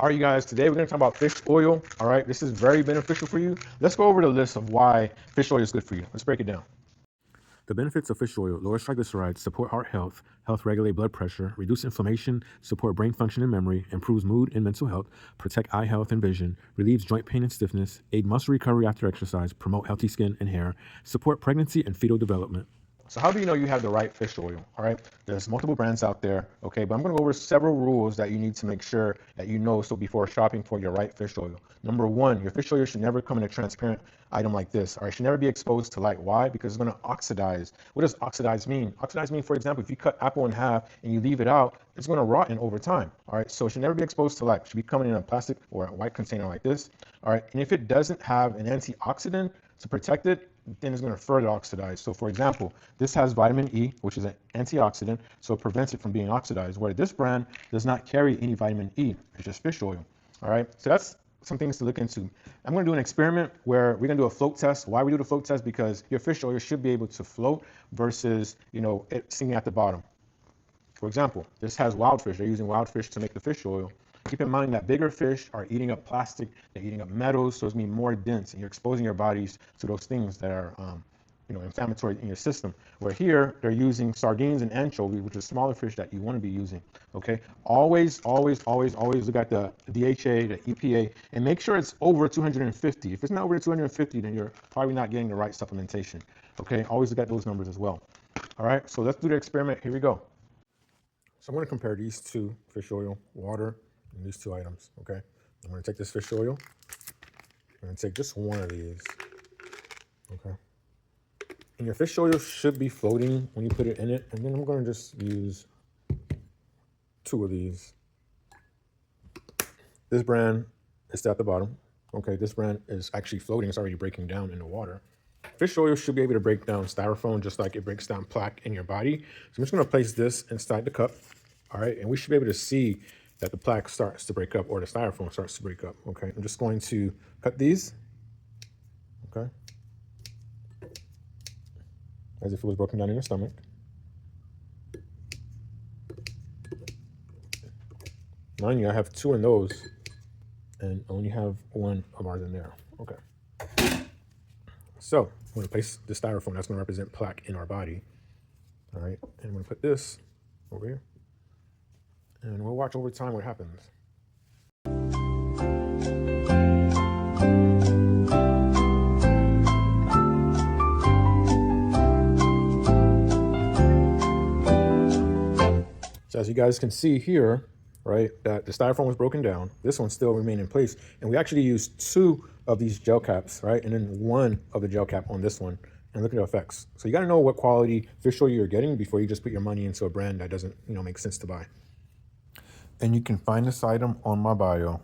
All right, you guys, today we're going to talk about fish oil. All right, this is very beneficial for you. Let's go over the list of why fish oil is good for you. Let's break it down. The benefits of fish oil: lower triglycerides, support heart health, regulate blood pressure, reduce inflammation, support brain function and memory, improves mood and mental health, protect eye health and vision, relieves joint pain and stiffness, aid muscle recovery after exercise, promote healthy skin and hair, support pregnancy and fetal development. So how do you know you have the right fish oil? All right, there's multiple brands out there, okay, but I'm going to go over several rules that you need to make sure that you know so before shopping for your right fish oil. Number one, your fish oil should never come in a transparent item like this. All right, it should never be exposed to light. Why? Because it's going to oxidize. What does oxidize mean? Oxidize means, for example, if you cut apple in half and you leave it out, it's going to rot in over time. All right, so it should never be exposed to light. It should be coming in a plastic or a white container like this. All right, and if it doesn't have an antioxidant to protect it, then it's going to further oxidize. So for example, this has vitamin E, which is an antioxidant, so it prevents it from being oxidized, where this brand does not carry any vitamin E. It's just fish oil. All right, so that's some things to look into. I'm going to do an experiment where we're going to do a float test. Why we do the float test? Because your fish oil should be able to float versus, it sinking at the bottom. For example, this has wild fish. They're using wild fish to make the fish oil. Keep in mind that bigger fish are eating up plastic, they're eating up metals, so it's going to be more dense, and you're exposing your bodies to those things that are, inflammatory in your system. Where here, they're using sardines and anchovy, which is smaller fish that you want to be using, okay? Always look at the DHA, the EPA, and make sure it's over 250. If it's not over 250, then you're probably not getting the right supplementation, okay? Always look at those numbers as well. All right, so let's do the experiment. Here we go. So I'm going to compare these two, fish oil, water, and these two items, okay? I'm going to take this fish oil. I'm going to take just one of these, okay? And your fish oil should be floating when you put it in it. And then I'm going to just use two of these. This brand is at the bottom, okay? This brand is actually floating. It's already breaking down in the water. Fish oil should be able to break down styrofoam just like it breaks down plaque in your body. So I'm just going to place this inside the cup, all right? And we should be able to see that the plaque starts to break up or the styrofoam starts to break up, okay? I'm just going to cut these, okay? As if it was broken down in your stomach. Mind you, I have two in those and I only have one of ours in there, okay? So I'm going to place the styrofoam that's going to represent plaque in our body, all right? And I'm going to put this over here. And we'll watch over time what happens. So as you guys can see here, right, that the styrofoam was broken down. This one still remained in place. And we actually used two of these gel caps, right? And then one of the gel cap on this one. And look at the effects. So you got to know what quality fish oil you're getting before you just put your money into a brand that doesn't, make sense to buy. And you can find this item on my bio.